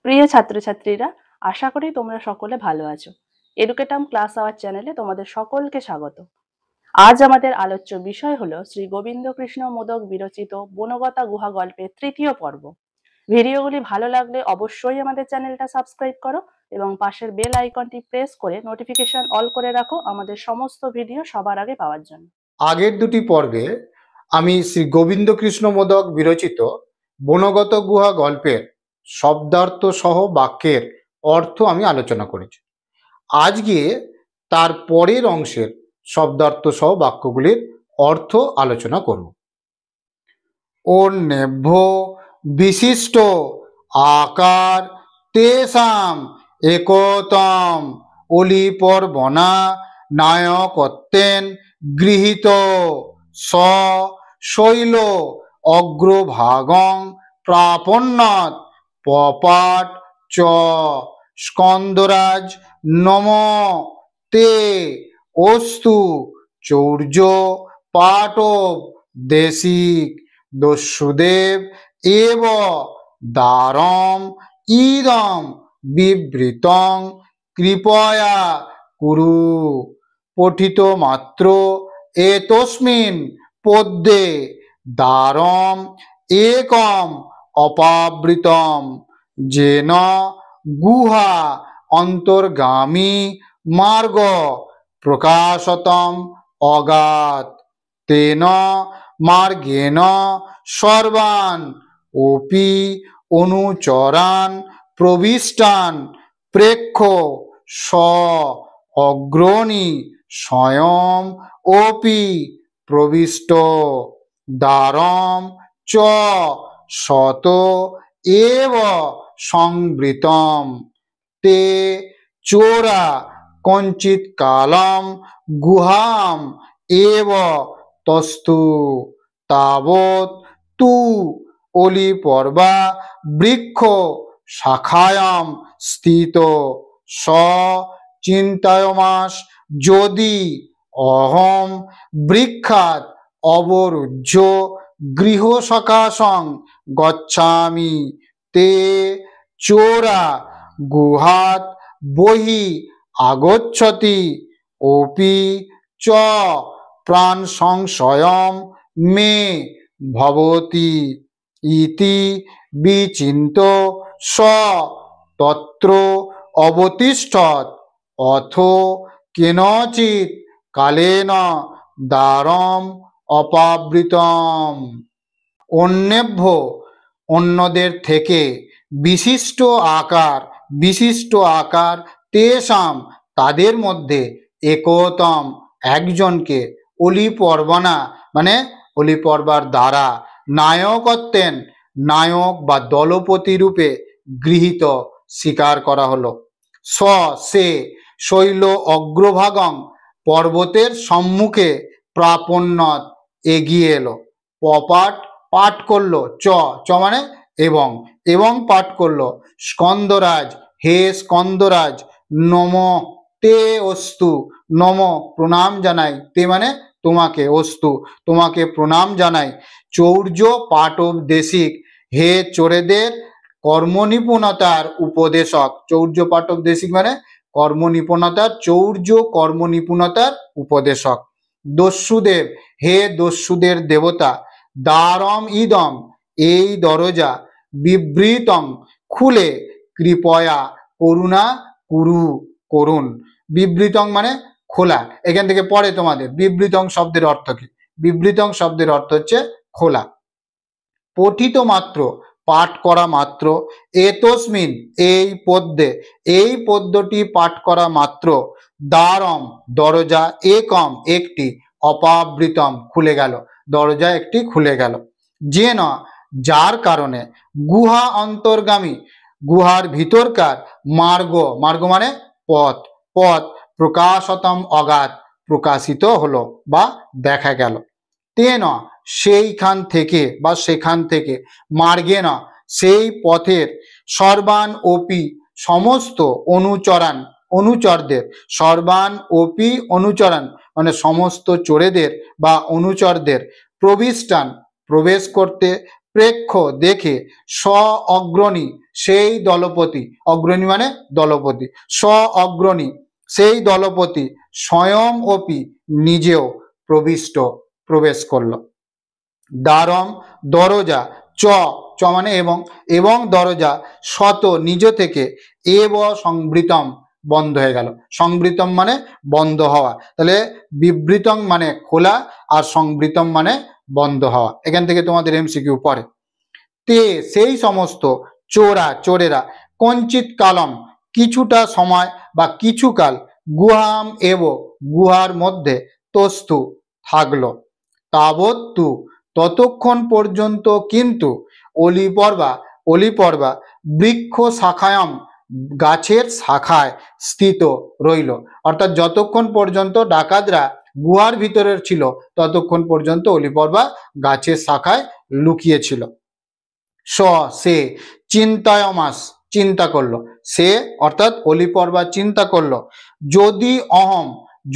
প্রিয় ছাত্রছাত্রীরা, আশা করি তোমরা সকলে ভালো আছো। এডুকেটাম ক্লাস আওয়ার চ্যানেলে তোমাদের সকলকে স্বাগত। আজ আমাদের আলোচ্য বিষয় হলো শ্রী গোবিন্দ কৃষ্ণ মোদক বিরচিত বনগতা গুহা গল্পের তৃতীয় পর্ব। ভিডিওগুলি ভালো লাগলে অবশ্যই আমাদের চ্যানেলটা সাবস্ক্রাইব করো এবং পাশের বেল আইকনটি প্রেস করে নোটিফিকেশন অল করে রাখো আমাদের সমস্ত ভিডিও সবার আগে পাওয়ার জন্য। আগের দুটি পর্বে আমি শ্রী গোবিন্দ কৃষ্ণ মোদক বিরচিত বনগত গুহা গল্পের শব্দার্থ সহ বাক্যের অর্থ আমি আলোচনা করেছি। আজকে তার পরের অংশের শব্দার্থ সহ বাক্যগুলির অর্থ আলোচনা করব। অন্যেভ্য বিশিষ্ট আকার তেষাম একতম অলিপর্বণা নায়কত্বেন গৃহীত স শৈল অগ্রভাগং প্রাপন্নত পপাট চ স্কন্দরাজ নম তে অস্তু চৌর্য পাটব দেশিক দস্যুদেব এব দারম ইদম বিবৃতং কৃপয়া কুরু পঠিত মাত্র এতস্মিন পদ্যে দারম একম অপাবৃতম যেন গুহা অন্তর্গামী মার্গ প্রকাশতম অগাত তেন মার্গেণ সর্বান ওপি অনুচরান প্রবিষ্টান প্রেক্ষ স অগ্রণী স্বয়ং ওপি প্রবিষ্ট দারম চ শত এব সংবৃতম তে চোরা কঞ্চিত কালম গুহাম এব তস্তু তাবৎ তু অলি পর্বা বৃক্ষ শাখায়াম স্থিত স চিন্তায়মাস যদি অহম বৃক্ষাৎ অবরুহ্য গৃহ সকাশং গচ্ছামি তে চোরা গুহাত বহি আগচ্ছতি ওপি চ প্রাণ সংশয়ম মে ভবতি ইতি বিচিন্ত স তত্র অবতিষ্ঠৎ অথ কেনচিৎ কালেন দ্বারম অপাবৃতম। অন্যেভ্য অন্যদের থেকে বিশিষ্ট আকার তেষাম তাদের মধ্যে একতম একজনকে অলিপর্বণা মানে অলিপর্বার দ্বারা নায়কত্বেন নায়ক বা দলপতি রূপে গৃহীত স্বীকার করা হলো। সে শৈল অগ্রভাগং পর্বতের সম্মুখে প্রাপন্নত এগিয়ে এলো। পপাট পাঠ করলো, চ মানে এবং পাঠ করলো। স্কন্দরাজ হে স্কন্দরাজ নম তে অস্তু নম প্রণাম জানাই, তে মানে তোমাকে, অস্তু তোমাকে প্রণাম জানাই। চৌর্য পাটব দেশিক হে চোরেদের কর্মনিপুণতার উপদেশক। চৌর্য পাটব দেশিক মানে কর্মনিপুণতার, চৌর্য কর্মনিপুণতার উপদেশক। দস্যুদেব হে দস্যুদের দেবতা। দ্বারম ইদম এই দরজা। বিবৃতং খুলে, কৃপয়া করুণা কুরু করুন। বিবৃতং মানে খোলা। এখান থেকে পরে তোমাদের বিবৃতং শব্দের অর্থ কি? বিবৃতং শব্দের অর্থ হচ্ছে খোলা। পঠিত মাত্র পাঠ করা মাত্র, এতস্মিন এই পদ্যে এই পদ্যটি পাঠ করা মাত্র, দ্বারম দরজা, একম একটি, অপাবৃতম খুলে গেল, দরজা একটি খুলে গেল। যেন যার কারণে গুহা অন্তর্গামী গুহার ভিতরকার মার্গ মানে পথ প্রকাশতম অগাধ প্রকাশিত হলো বা দেখা গেল। তেন সেইখান থেকে বা সেখান থেকে, মার্গেন সেই পথের, সর্বান ওপি সমস্ত অনুচরদের, সর্বান ওপি অনুচরান মানে সমস্ত চোরেদের বা অনুচরদের, প্রবিষ্টান প্রবেশ করতে, প্রেক্ষ দেখে, স অগ্রণী সেই দলপতি, অগ্রণী মানে দলপতি, স অগ্রণী সেই দলপতি স্বয়ং অপি নিজেও প্রবেশ করলো। দ্বারম দরজা, চ চ মানে এবং, এবং দরজা শত নিজ থেকে এব সংবৃতম বন্ধ হয়ে গেল। সংবৃতম মানে বন্ধ হওয়া, তাহলে বিবৃতম মানে খোলা আর সংবৃতম মানে বন্ধ হওয়া। এখান থেকে তোমাদের এমসিকিউ পড়ে। তে সেই সমস্ত চোরেরা কঞ্চিত কালম কিছুটা সময় বা কিছুকাল গুহাম এব গুহার মধ্যে তস্তু থাকলো। তাবত্তু ততক্ষণ পর্যন্ত কিন্তু অলিপর্বা বৃক্ষ শাখায়াম গাছের শাখায় স্থিত রইল। অর্থাৎ যতক্ষণ পর্যন্ত ডাকাতরা গুহার ভিতরে ছিল ততক্ষণ পর্যন্ত অলিপর্বা গাছের শাখায় লুকিয়েছিল। সে চিন্তায়মাস চিন্তা করলো, সে অর্থাৎ অলিপর্বা চিন্তা করলো,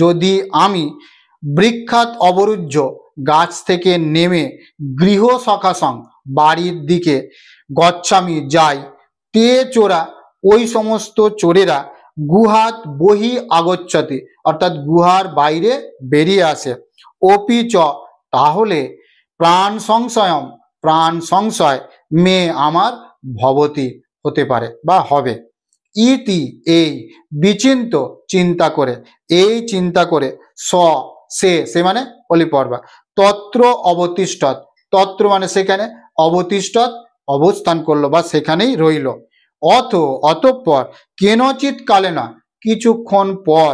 যদি আমি বৃক্ষাত অবরুদ্ধ গাছ থেকে নেমে গৃহ সখাসং বাড়ির দিকে গচ্ছামি যাই, তে চোরা ওই সমস্ত চোরেরা গুহাত বহি আগচ্ছতে অর্থাৎ গুহার বাইরে বেরিয়ে আসে। অপি চ তাহলে প্রাণ সংশয় মে আমার ভবতি হতে পারে বা হবে। ইতি এই বিচিন্ত চিন্তা করে, এই চিন্তা করে সে মানে অলিপর্বা তত্র অবতিষ্ঠৎ, তত্র মানে সেখানে, অবতিষ্ঠৎ অবস্থান করলো বা সেখানেই রইল। অতঃপর কেনচিৎ কালে না কিছুক্ষণ পর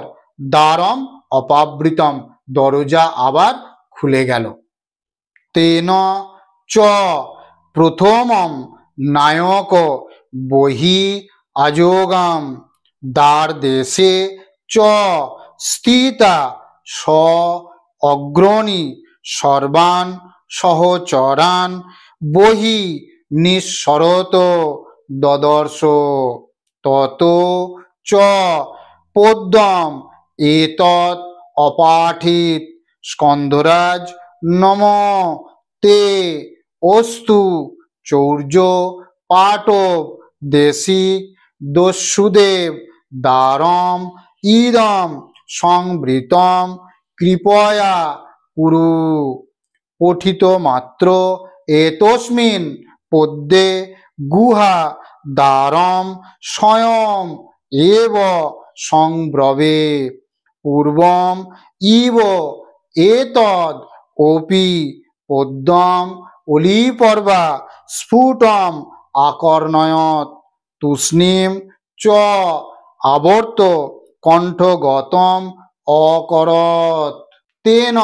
দ্বারম অপাবৃতম দরজা আবার খুলে গেল। তেন চ প্রথমম নায়ক বহি আযোগাম দ্বার দেশে চ স্থিতা স অগ্রণী সর্বান সহচরান বহি নিঃসরত দদর্শ। তত চ পদ্যম এতৎ অপাঠিত স্কন্ধরাজ নম তে অস্তু চৌর্য পাটব দেশি দস্যুদেব দ্বারম ইদম সংবৃতম কৃপয়া কুরু। পঠিত মাত্র এতস্মিন পদ্যে গুহা দ্বারম স্বয়ং এব সংব্রবে পূর্বম ইব এতদ অপি পদ্যম অলিপর্বা স্ফুটম আকর্ণয়ত তুষ্ণীম চ আবর্ত কণ্ঠগতম অকরত। তেন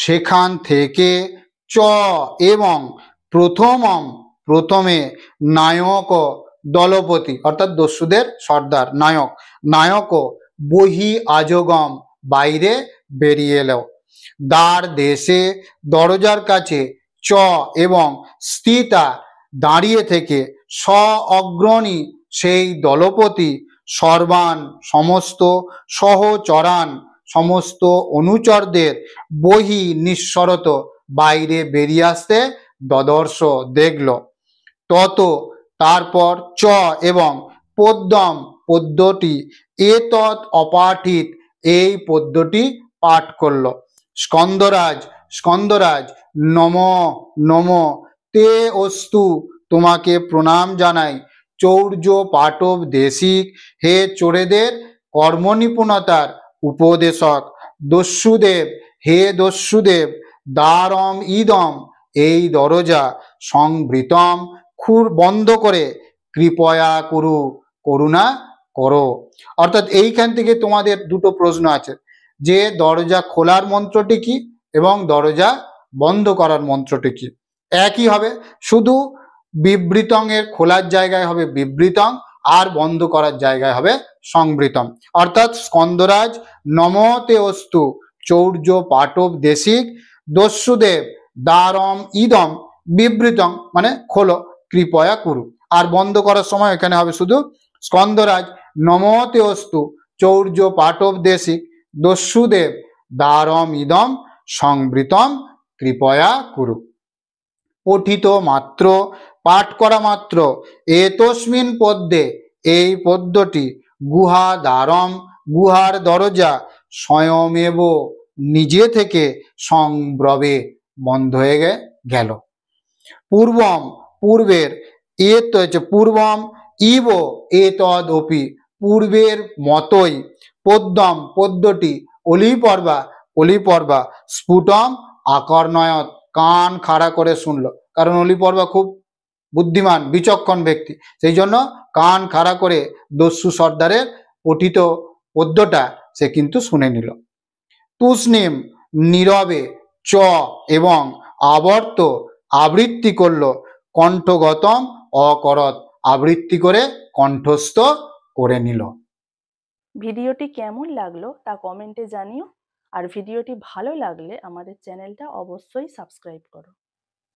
সেখান থেকে চ এবং প্রথমে নায়ক দলপতি অর্থাৎ দস্যুদের সর্দার নায়ক বহি আজগম বাইরে বেরিয়ে এলো। দ্বার দেশে দরজার কাছে চ এবং স্থিতা দাঁড়িয়ে থেকে স অগ্রণী সেই দলপতি সর্বান সমস্ত সহচরান সমস্ত অনুচরদের বহি নিঃসরত বাইরে বেরিয়ে আসতে দদর্শ দেখল। তত তারপর চ এবং পদ্যটি এতৎ অপাঠিত এই পদ্যটি পাঠ করল। স্কন্দরাজ নম তে অস্তু তোমাকে প্রণাম জানাই। চৌর্য পাটব দেশিক হে চোরেদের কর্মনিপুণতার উপদেশক। দস্যুদেব হে দস্যুদেব দ্বারম ইদম এই দরজা সংবৃতম বন্ধ করে কৃপয়া কুরু করুণা করো। অর্থাৎ এইখান থেকে তোমাদের দুটো প্রশ্ন আছে যে দরজা খোলার মন্ত্রটি কি এবং দরজা বন্ধ করার মন্ত্রটি কি। একই হবে, শুধু বিবৃতং এর খোলার জায়গায় হবে বিবৃতং আর বন্ধ করার জায়গায় হবে সংবৃতম। অর্থাৎ স্কন্দরাজ নমতে অস্তু চৌর্য পাটব দেশিক দস্যুদেব দ্বারম ইদম বিবৃতং মানে খোলো কৃপয়া কুরু। আর বন্ধ করার সময় এখানে হবে শুধু স্কন্দরাজ নমতে অস্তু চৌর্য পাটব দেশিক দস্যুদেব দ্বারম ইদম সংবৃতম কৃপয়া কুরু। পঠিত মাত্র, পাঠ করা মাত্র, এতস্মিন পদ্যে, এই পদ্যটি, গুহা দ্বারম, গুহার দরজা, স্বয়মেব, নিজে থেকে, সংব্রবে, বন্ধ হয়ে গেল। পূর্বম, পূর্বের, পূর্বম ইব এতদপি, পূর্বের মতোই, পদ্যম, পদ্যটি, অলিপর্বা, অলিপর্বা, স্ফুটম আকর্ণয়ত, কান খাড়া করে শুনলো, কারণ অলিপর্বা খুব বুদ্ধিমান বিচক্ষণ ব্যক্তি, সেই জন্য কান খাড়া করে দস্যু সর্দারের পঠিত পদ্যটা সে কিন্তু শুনে নিল। তুষ্ণীম, নীরবে, চ এবং আবর্ত, আবৃত্তি করলো, কণ্ঠগতম অকরত, আবৃত্তি করে কণ্ঠস্থ করে নিল। ভিডিওটি কেমন লাগলো তা কমেন্টে জানিও, আর ভিডিওটি ভালো লাগলে আমাদের চ্যানেলটা অবশ্যই সাবস্ক্রাইব করো।